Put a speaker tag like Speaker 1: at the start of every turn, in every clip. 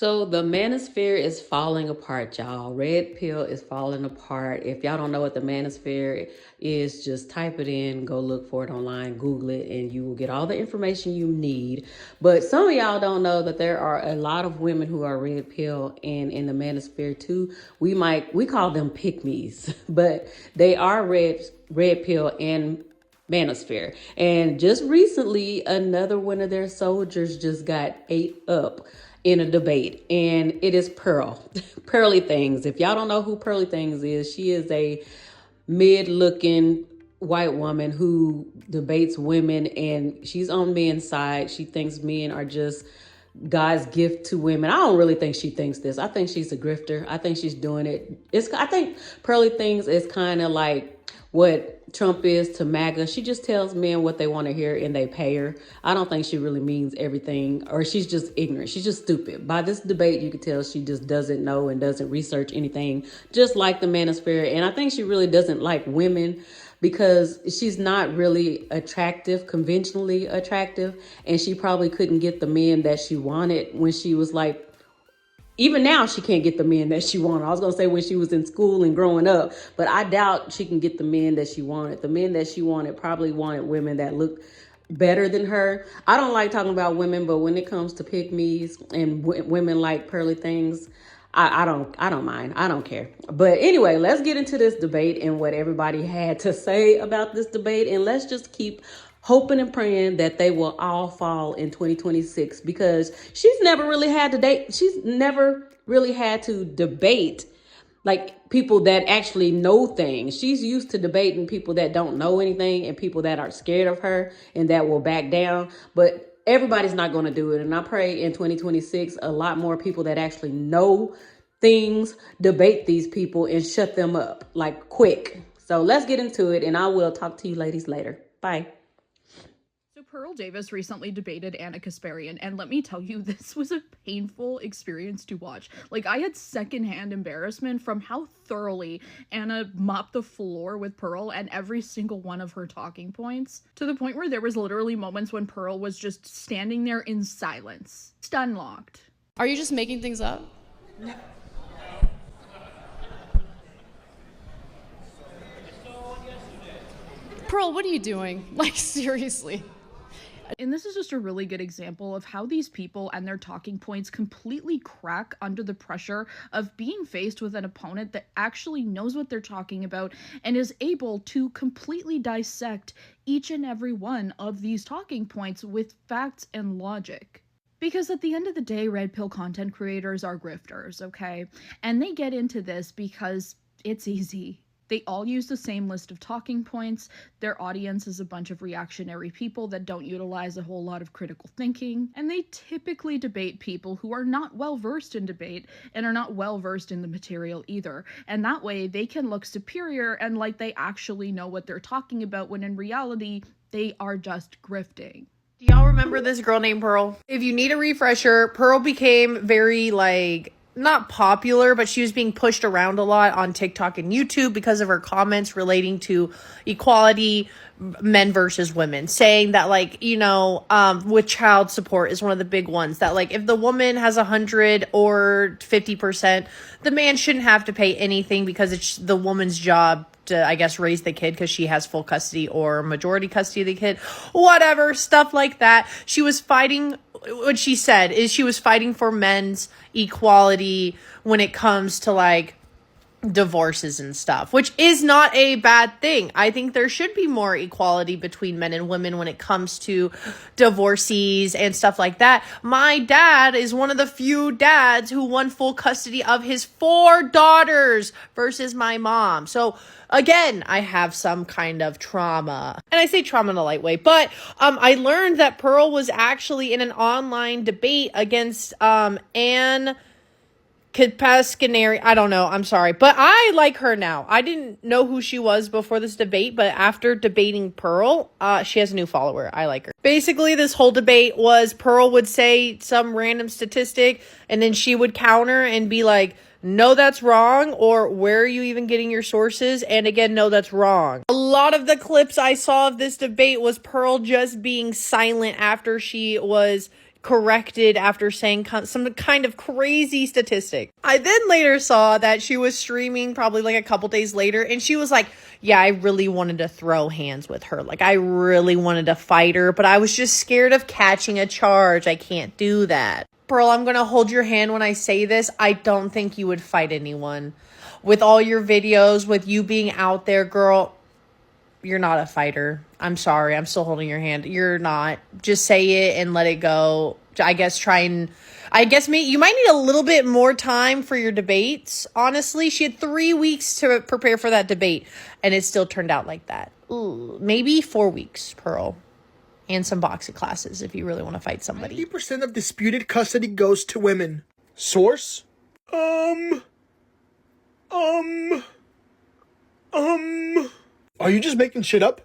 Speaker 1: So the manosphere is falling apart, y'all. Red pill is falling apart. If y'all don't know what the manosphere is, just type it in, go look for it online, Google it, and you will get all the information you need. But some of y'all don't know that there are a lot of women who are red pill and in the manosphere too. We call them pick-me's, but they are red pill and Manosphere. And just recently, another one of their soldiers just got ate up in a debate, and it is Pearl. Pearly Things. If y'all don't know who Pearly Things is, she is a mid-looking white woman who debates women, and she's on men's side. She thinks men are just God's gift to women. I don't really think she thinks this. I think she's a grifter. I think she's doing it. I think Pearly Things is kind of like what Trump is to MAGA. She just tells men what they want to hear and they pay her. I don't think she really means everything, or she's just ignorant. She's just stupid. By this debate, you can tell she just doesn't know and doesn't research anything, just like the manosphere. And I think she really doesn't like women because she's not really attractive, conventionally attractive. And she probably couldn't get the men that she wanted when she was like, even now she can't get the men that she wanted. I was going to say when she was in school and growing up, but I doubt she can get the men that she wanted. The men that she wanted probably wanted women that looked better than her. I don't like talking about women, but when it comes to pick-me's and women like Pearly Things, I don't mind. I don't care. But anyway, let's get into this debate and what everybody had to say about this debate. And let's just keep hoping and praying that they will all fall in 2026, because she's never really had to date. She's never really had to debate like people that actually know things. She's used to debating people that don't know anything and people that are scared of her and that will back down. But everybody's not going to do it. And I pray in 2026, a lot more people that actually know things debate these people and shut them up like quick. So let's get into it, and I will talk to you ladies later. Bye.
Speaker 2: Pearl Davis recently debated Anna Kasparian, and let me tell you, this was a painful experience to watch. Like, I had secondhand embarrassment from how thoroughly Anna mopped the floor with Pearl and every single one of her talking points, to the point where there was literally moments when Pearl was just standing there in silence, stun-locked.
Speaker 3: Are you just making things up?
Speaker 2: No.
Speaker 3: Pearl, what are you doing? Like, seriously.
Speaker 2: And this is just a really good example of how these people and their talking points completely crack under the pressure of being faced with an opponent that actually knows what they're talking about and is able to completely dissect each and every one of these talking points with facts and logic. Because at the end of the day, red pill content creators are grifters, okay? And they get into this because it's easy. They all use the same list of talking points. Their audience is a bunch of reactionary people that don't utilize a whole lot of critical thinking. And they typically debate people who are not well-versed in debate and are not well-versed in the material either. And that way they can look superior and like they actually know what they're talking about, when in reality, they are just grifting.
Speaker 4: Do y'all remember this girl named Pearl? If you need a refresher, Pearl became very, not popular, but she was being pushed around a lot on TikTok and YouTube because of her comments relating to equality, men versus women, saying that, with child support is one of the big ones, that, if the woman has 100 or 50%, the man shouldn't have to pay anything because it's the woman's job to, I guess, raise the kid because she has full custody or majority custody of the kid, whatever, stuff like that. She was fighting, what she said is she was fighting for men's equality when it comes to, divorces and stuff, which is not a bad thing. I think there should be more equality between men and women when it comes to divorcees and stuff like that. My dad is one of the few dads who won full custody of his 4 daughters versus my mom. So again, I have some kind of trauma, and I say trauma in a light way, but I learned that Pearl was actually in an online debate against Anne Kasparian. I don't know. I'm sorry. But I like her now. I didn't know who she was before this debate, but after debating Pearl, she has a new follower. I like her. Basically, this whole debate was Pearl would say some random statistic, and then she would counter and be like, no, that's wrong, or where are you even getting your sources? And again, no, that's wrong. A lot of the clips I saw of this debate was Pearl just being silent after she was corrected after saying some kind of crazy statistic. I then later saw that she was streaming probably like a couple days later, and she was like, yeah, I really wanted to throw hands with her. Like, I really wanted to fight her, but I was just scared of catching a charge. I can't do that. Pearl, I'm going to hold your hand when I say this. I don't think you would fight anyone. With all your videos, with you being out there, girl, you're not a fighter. I'm sorry. I'm still holding your hand. You're not. Just say it and let it go. I guess you might need a little bit more time for your debates. Honestly, she had 3 weeks to prepare for that debate, and it still turned out like that. Ooh, maybe 4 weeks, Pearl. And some boxing classes if you really want to fight somebody.
Speaker 5: 90% of disputed custody goes to women. Source? Are you just making shit up?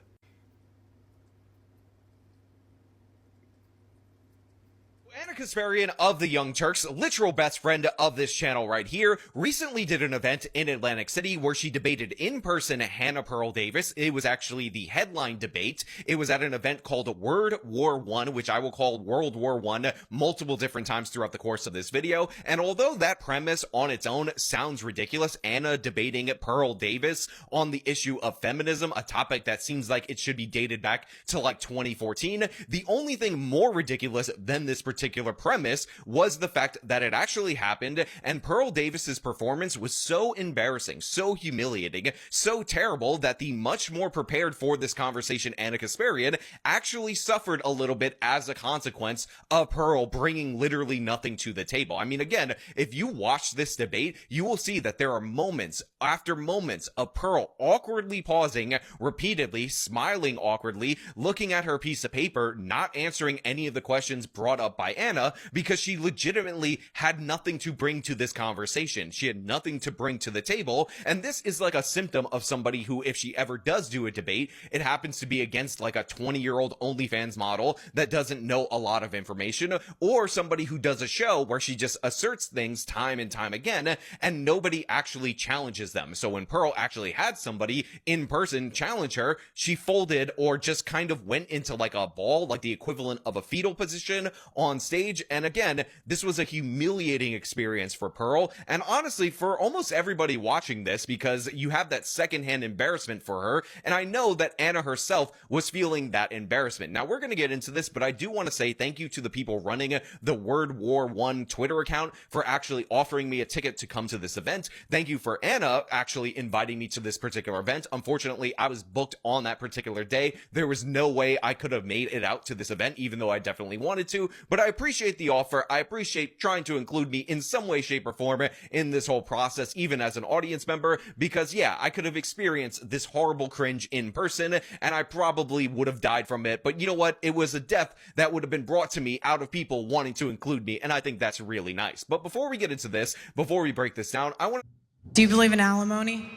Speaker 6: Anna Kasparian of the Young Turks, literal best friend of this channel right here, recently did an event in Atlantic City where she debated in person Hannah Pearl Davis. It was actually the headline debate. It was at an event called Word War One, which I will call World War One multiple different times throughout the course of this video. And although that premise on its own sounds ridiculous, Anna debating Pearl Davis on the issue of feminism, a topic that seems like it should be dated back to like 2014, the only thing more ridiculous than this particular premise was the fact that it actually happened, and Pearl Davis's performance was so embarrassing, so humiliating, so terrible that the much more prepared for this conversation Anna Kasparian actually suffered a little bit as a consequence of Pearl bringing literally nothing to the table. I mean, again, if you watch this debate, you will see that there are moments after moments of Pearl awkwardly pausing, repeatedly smiling awkwardly, looking at her piece of paper, not answering any of the questions brought up by Anna because she legitimately had nothing to bring to this conversation. She had nothing to bring to the table, and this is like a symptom of somebody who, if she ever does do a debate, it happens to be against like a 20-year-old OnlyFans model that doesn't know a lot of information, or somebody who does a show where she just asserts things time and time again and nobody actually challenges them. So when Pearl actually had somebody in person challenge her, she folded or just kind of went into like a ball, like the equivalent of a fetal position on stage. And again, this was a humiliating experience for Pearl, and honestly for almost everybody watching this, because you have that secondhand embarrassment for her, and I know that Anna herself was feeling that embarrassment. Now we're going to get into this, but I do want to say thank you to the people running the Word War One Twitter account for actually offering me a ticket to come to this event. Thank you for Anna actually inviting me to this particular event. Unfortunately, I was booked on that particular day. There was no way I could have made it out to this event, even though I definitely wanted to, but I appreciate the offer. I appreciate trying to include me in some way, shape, or form in this whole process, even as an audience member, because yeah, I could have experienced this horrible cringe in person, and I probably would have died from it, but you know what? It was a death that would have been brought to me out of people wanting to include me, and I think that's really nice. But before we get into this, before we break this down, I want to...
Speaker 7: Do you believe in alimony?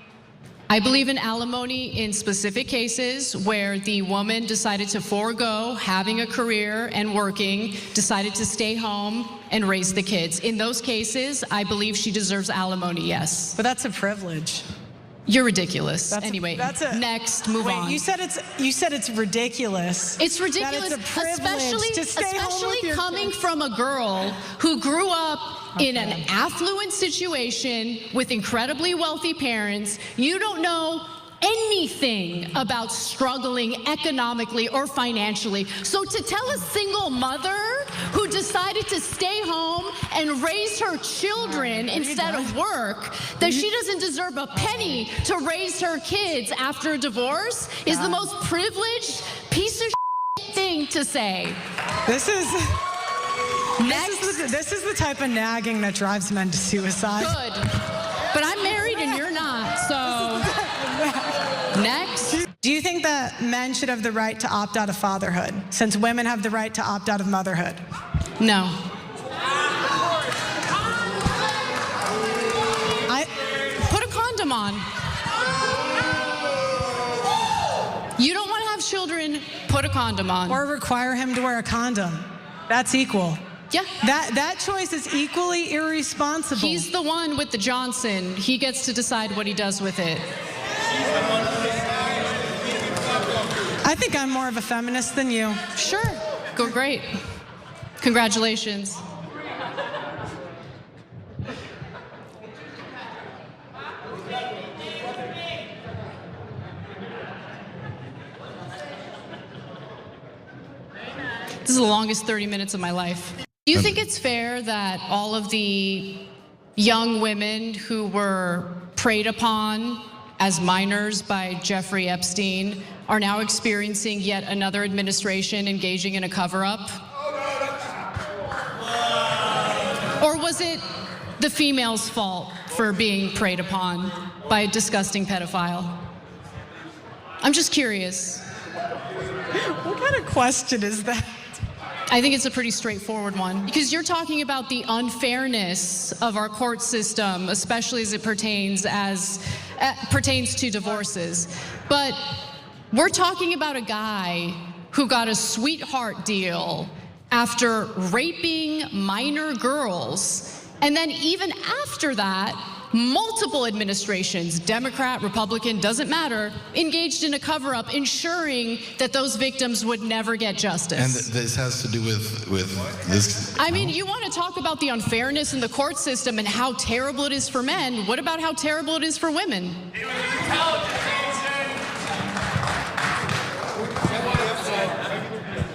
Speaker 3: I believe in alimony in specific cases where the woman decided to forego having a career and working, decided to stay home and raise the kids. In those cases, I believe she deserves alimony, yes.
Speaker 7: But that's a privilege.
Speaker 3: You're ridiculous.
Speaker 7: Anyway,
Speaker 3: next, move on.
Speaker 7: You said it's ridiculous.
Speaker 3: It's ridiculous,
Speaker 7: that it's a privilege to stay home with your
Speaker 3: coming from a girl who grew up in an affluent situation with incredibly wealthy parents. You don't know anything about struggling economically or financially. So to tell a single mother who decided to stay home and raise her children instead of work that she doesn't deserve a penny to raise her kids after a divorce is the most privileged piece of thing to say.
Speaker 7: This is
Speaker 3: Next.
Speaker 7: this is the type of nagging that drives men to suicide.
Speaker 3: Good. But I'm married and you're not, so next.
Speaker 7: Do you think that men should have the right to opt out of fatherhood, since women have the right to opt out of motherhood?
Speaker 3: No. Put a condom on. You don't want to have children, put a condom on.
Speaker 7: Or require him to wear a condom. That's equal.
Speaker 3: Yeah.
Speaker 7: That choice is equally irresponsible.
Speaker 3: He's the one with the Johnson. He gets to decide what he does with it.
Speaker 7: I think I'm more of a feminist than you.
Speaker 3: Sure. Go great. Congratulations. This is the longest 30 minutes of my life. Do you think it's fair that all of the young women who were preyed upon as minors by Jeffrey Epstein are now experiencing yet another administration engaging in a cover-up? Or was it the female's fault for being preyed upon by a disgusting pedophile? I'm just curious.
Speaker 7: What kind of question is that?
Speaker 3: I think it's a pretty straightforward one, because you're talking about the unfairness of our court system, especially as it pertains to divorces. But we're talking about a guy who got a sweetheart deal after raping minor girls, and then even after that, multiple administrations, Democrat, Republican, doesn't matter, engaged in a cover-up, ensuring that those victims would never get justice.
Speaker 8: And this has to do with this.
Speaker 3: I mean, you want to talk about the unfairness in the court system and how terrible it is for men. What about how terrible it is for women?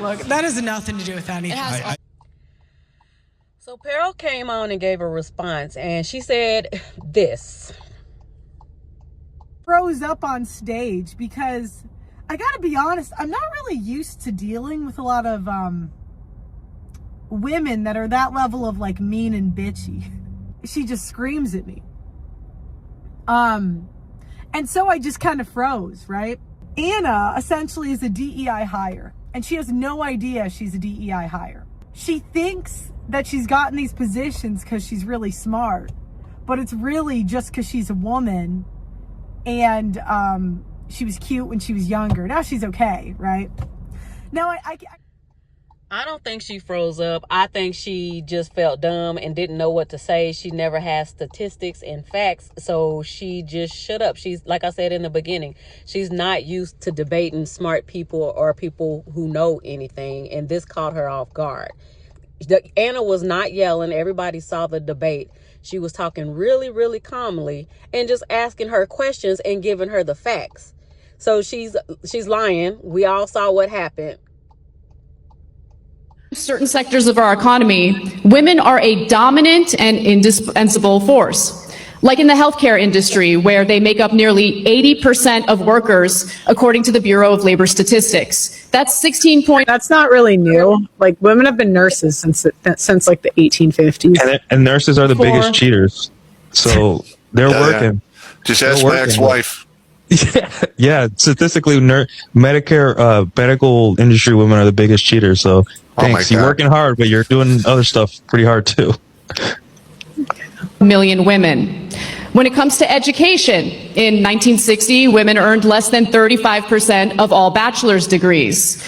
Speaker 7: Look, that has nothing to do with anything.
Speaker 1: So Pearl came on and gave a response, and she said this.
Speaker 9: Froze up on stage because I gotta be honest, I'm not really used to dealing with a lot of women that are that level of like mean and bitchy. She just screams at me. And so I just kind of froze, right? Anna essentially is a DEI hire, and she has no idea she's a DEI hire. She thinks that she's gotten these positions because she's really smart, but it's really just because she's a woman and she was cute when she was younger. Now she's okay, right? Now
Speaker 1: I don't think she froze up. I think she just felt dumb and didn't know what to say. She never has statistics and facts, so she just shut up. She's, like I said in the beginning, she's not used to debating smart people or people who know anything, and this caught her off guard. Anna was not yelling. Everybody saw the debate. She was talking really, really calmly and just asking her questions and giving her the facts. So she's lying. We all saw what happened.
Speaker 3: Certain sectors of our economy, women are a dominant and indispensable force. Like in the healthcare industry, where they make up nearly 80% of workers, according to the Bureau of Labor Statistics. That's 16 points.
Speaker 4: That's not really new. Like, women have been nurses since like the 1850s.
Speaker 10: And nurses are the biggest cheaters. So they're working.
Speaker 11: Yeah. Just ask my ex-wife.
Speaker 10: Yeah, statistically, medical industry women are the biggest cheaters. So thanks. You're working hard, but you're doing other stuff pretty hard too.
Speaker 3: Million women. When it comes to education, in 1960, women earned less than 35% of all bachelor's degrees.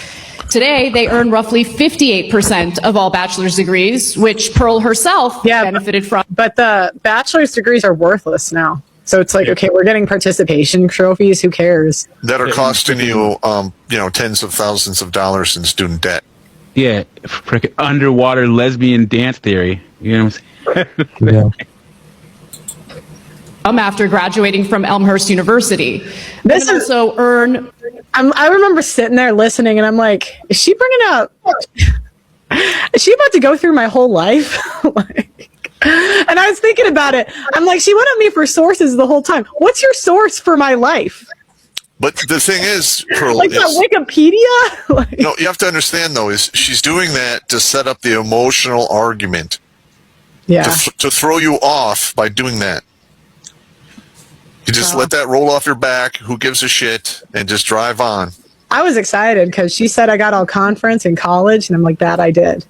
Speaker 3: Today, they earn roughly 58% of all bachelor's degrees, which Pearl herself benefited from.
Speaker 4: But the bachelor's degrees are worthless now. So it's like, okay, we're getting participation trophies. Who cares?
Speaker 11: That are costing you, tens of thousands of dollars in student debt.
Speaker 12: Yeah, frickin' underwater lesbian dance theory. You know what I'm saying?
Speaker 10: Yeah.
Speaker 3: After graduating from Elmhurst University. This is also earn.
Speaker 4: I remember sitting there listening, and I'm like, is she bringing up? Is she about to go through my whole life? And I was thinking about it. I'm like, she went at me for sources the whole time. What's your source for my life?
Speaker 11: But the thing is, Pearl,
Speaker 4: like that Wikipedia?
Speaker 11: No, you have to understand, though, is she's doing that to set up the emotional argument.
Speaker 4: Yeah.
Speaker 11: To throw you off by doing that. You just let that roll off your back. Who gives a shit? And just drive on.
Speaker 4: I was excited because she said I got all conference in college, and I'm like, that I did.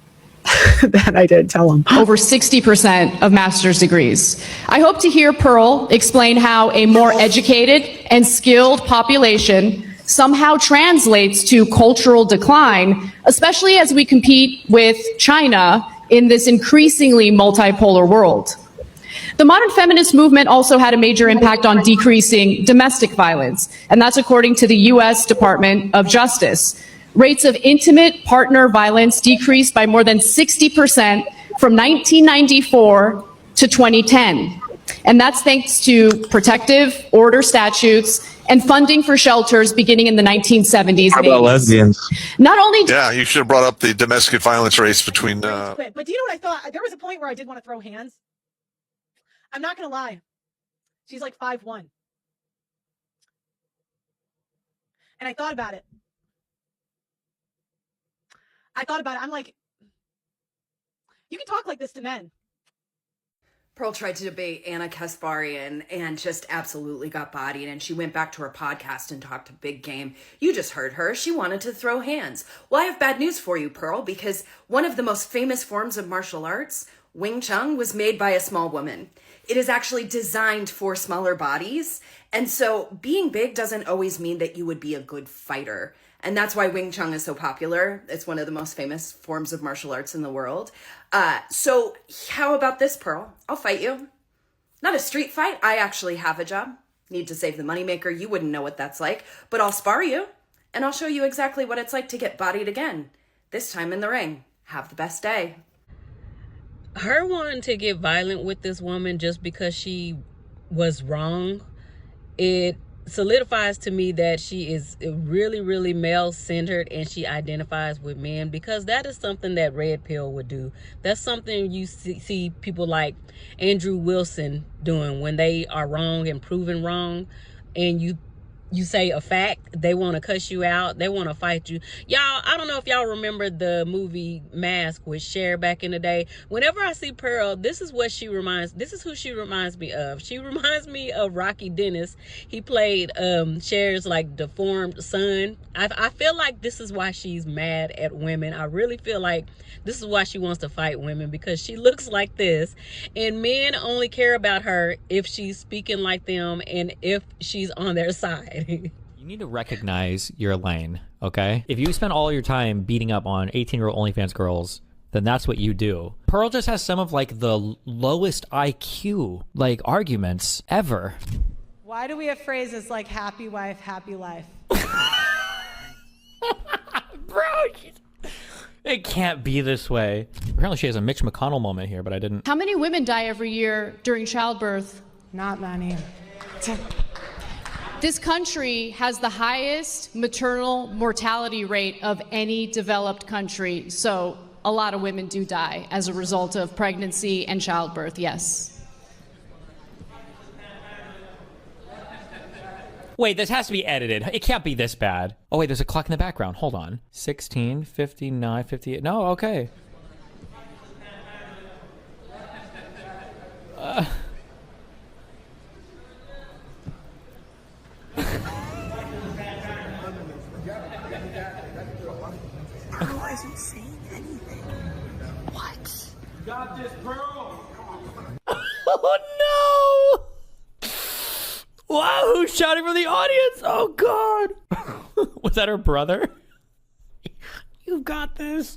Speaker 4: That I did, tell them.
Speaker 3: Over 60% of master's degrees. I hope to hear Pearl explain how a more educated and skilled population somehow translates to cultural decline, especially as we compete with China in this increasingly multipolar world. The modern feminist movement also had a major impact on decreasing domestic violence, and that's according to the U.S. Department of Justice. rates of intimate partner violence decreased by more than 60% from 1994 to 2010. And that's thanks to protective order statutes and funding for shelters beginning in the 1970s
Speaker 10: How
Speaker 3: and
Speaker 10: about
Speaker 3: 80s.
Speaker 10: lesbians?
Speaker 3: Not only
Speaker 11: Yeah, you should have brought up the domestic violence rates between.
Speaker 9: But do you know what I thought? There was a point where I did want to throw hands. I'm not going to lie. She's like 5'1". And I thought about it. I'm like, you can talk like this to men.
Speaker 13: Pearl tried to debate Anna Kasparian and just absolutely got bodied, and she went back to her podcast and talked a big game. You just heard her. She wanted to throw hands. Well, I have bad news for you, Pearl, because one of the most famous forms of martial arts, Wing Chun, was made by a small woman. It is actually designed for smaller bodies, and so being big doesn't always mean that you would be a good fighter. And that's why Wing Chun is so popular. It's one of the most famous forms of martial arts in the world. So how about this, Pearl? I'll fight you. Not a street fight. I actually have a job. Need to save the moneymaker. You wouldn't know what that's like. But I'll spar you, and I'll show you exactly what it's like to get bodied again. This time in the ring. Have the best day.
Speaker 1: Her wanting to get violent with this woman just because she was wrong, it solidifies to me that she is really, really male-centered and she identifies with men, because that is something that Red Pill would do. That's something you see people like Andrew Wilson doing when they are wrong and proven wrong, and you say a fact, they want to cuss you out, they want to fight you. Y'all, I don't know if y'all remember the movie Mask with Cher back in the day. Whenever I see Pearl, this is who she reminds me of. She reminds me of Rocky Dennis. He played Cher's like deformed son. I feel like this is why she's mad at women. I really feel like this is why she wants to fight women, because she looks like this, and men only care about her if she's speaking like them and if she's on their side.
Speaker 14: You need to recognize your lane, okay? If you spend all your time beating up on 18-year-old OnlyFans girls, then that's what you do. Pearl just has some of like the lowest IQ like arguments ever.
Speaker 7: Why do we have phrases like happy wife, happy life?
Speaker 14: Bro, it can't be this way. Apparently she has a Mitch McConnell moment here, but I didn't.
Speaker 3: How many women die every year during childbirth?
Speaker 7: Not many.
Speaker 3: This country has the highest maternal mortality rate of any developed country. So a lot of women do die as a result of pregnancy and childbirth, yes.
Speaker 14: Wait, this has to be edited. It can't be this bad. Oh wait, there's a clock in the background. Hold on. 16, 59, 58. No, okay.
Speaker 9: Pearl isn't saying anything. What?
Speaker 15: You got this, Pearl.
Speaker 14: Oh no! Wow, who's shouting from the audience? Oh god! Was that her brother? You got this.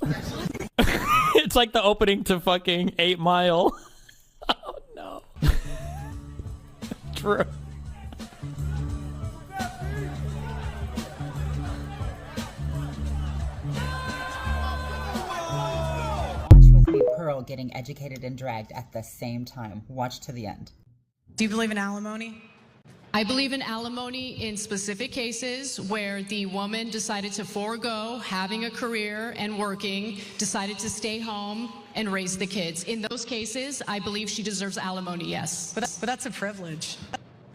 Speaker 14: It's like the opening to fucking 8 Mile. Oh no. True.
Speaker 16: Pearl getting educated and dragged at the same time. Watch to the end.
Speaker 7: Do you believe in alimony?
Speaker 3: I believe in alimony in specific cases where the woman decided to forego having a career and working, decided to stay home and raise the kids. In those cases, I believe she deserves alimony, yes.
Speaker 7: But that's a privilege.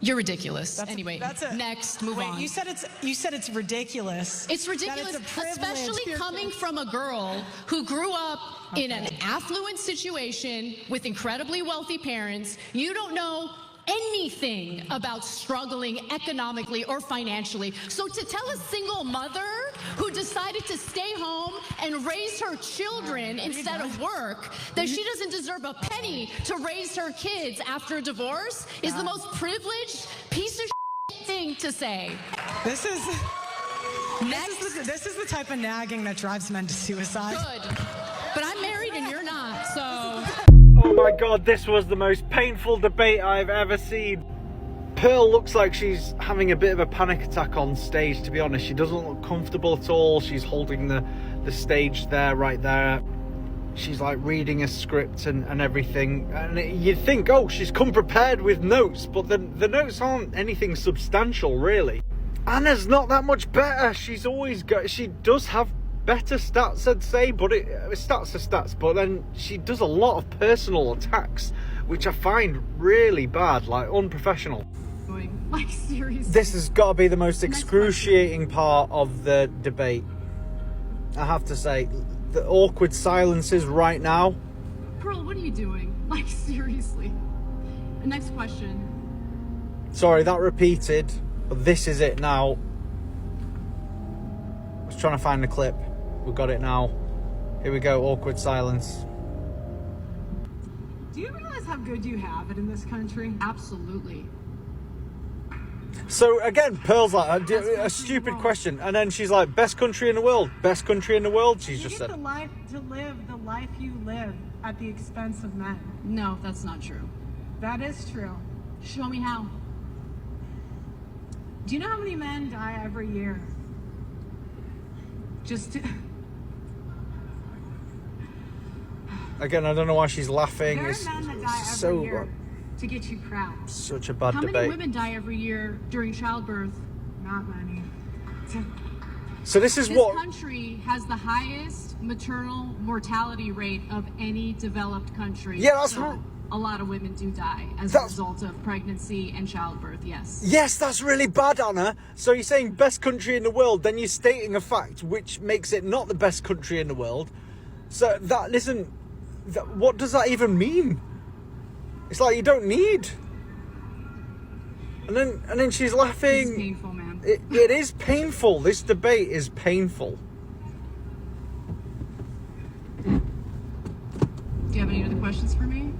Speaker 3: You're ridiculous. Anyway, next, move on.
Speaker 7: You said it's ridiculous.
Speaker 3: It's ridiculous, especially coming from a girl who grew up in an affluent situation with incredibly wealthy parents. You don't know anything about struggling economically or financially. So to tell a single mother who decided to stay home and raise her children instead of work that she doesn't deserve a penny to raise her kids after a divorce is the most privileged piece of thing to say.
Speaker 7: This is the type of nagging that drives men to suicide.
Speaker 3: Good. But I'm married and you're not, so...
Speaker 15: Oh my god, this was the most painful debate I've ever seen.
Speaker 17: Pearl looks like she's having a bit of a panic attack on stage, to be honest. She doesn't look comfortable at all. She's holding the stage there, right there. She's like reading a script and everything. And you'd think, oh, she's come prepared with notes, but the notes aren't anything substantial, really. Anna's not that much better. She does have better stats, I'd say, but stats are stats. But then she does a lot of personal attacks, which I find really bad, like unprofessional.
Speaker 18: Like, seriously.
Speaker 17: This has got to be the most excruciating part of the debate. I have to say, the awkward silences right now.
Speaker 18: Pearl, what are you doing? Like, seriously. The next question.
Speaker 17: Sorry, that repeated, but this is it now. I was trying to find the clip. We got it now. Here we go, awkward silence.
Speaker 9: Do you realize how good you have it in this country?
Speaker 18: Absolutely.
Speaker 17: So again, Pearl's like, a stupid question, and then she's like, best country in the world, best country in the world, she's just said.
Speaker 9: You get the life to live the life you live at the expense of men.
Speaker 18: No, that's not true.
Speaker 9: That is true.
Speaker 18: Show me how.
Speaker 9: Do you know how many men die every year?
Speaker 17: Again, I don't know why she's laughing.
Speaker 9: There are men that die every year to get you proud.
Speaker 17: Such a bad
Speaker 18: How
Speaker 17: debate.
Speaker 18: many women die every year during childbirth?
Speaker 9: Not many.
Speaker 17: So this is
Speaker 18: This
Speaker 17: what
Speaker 18: country has the highest maternal mortality rate of any developed country.
Speaker 17: Yeah, that's
Speaker 18: so a lot of women do die as a result of pregnancy and childbirth, yes.
Speaker 17: Yes, that's really bad, Anna. So you're saying best country in the world, then you're stating a fact which makes it not the best country in the world. So that, listen, what does that even mean? It's like you don't need. And then she's laughing.
Speaker 18: It's painful, man.
Speaker 17: It is painful. This debate is painful.
Speaker 18: Do you have any other questions for me?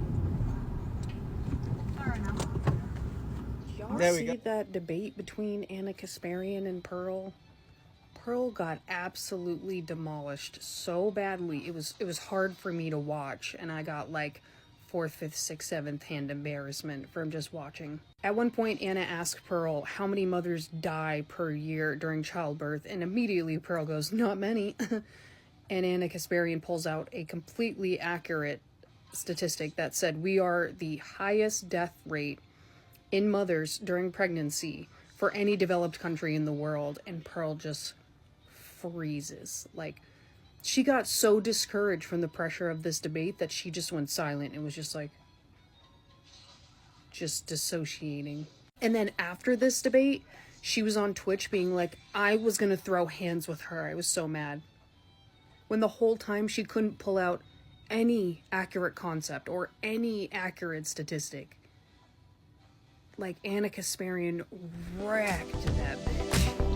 Speaker 13: Y'all
Speaker 17: There we
Speaker 13: see
Speaker 17: go.
Speaker 13: that debate between Anna Kasparian and Pearl? Pearl got absolutely demolished so badly. It was hard for me to watch, and I got like 4th, 5th, 6th, 7th hand embarrassment from just watching. At one point, Anna asked Pearl how many mothers die per year during childbirth, and immediately Pearl goes, not many. And Anna Kasparian pulls out a completely accurate statistic that said we are the highest death rate in mothers during pregnancy for any developed country in the world, and Pearl just freezes. Like, she got so discouraged from the pressure of this debate that she just went silent. It was just like, just dissociating. And then after this debate, she was on Twitch being like, I was gonna throw hands with her. I was so mad. When the whole time she couldn't pull out any accurate concept or any accurate statistic. Like, Anna Kasparian wrecked that bitch.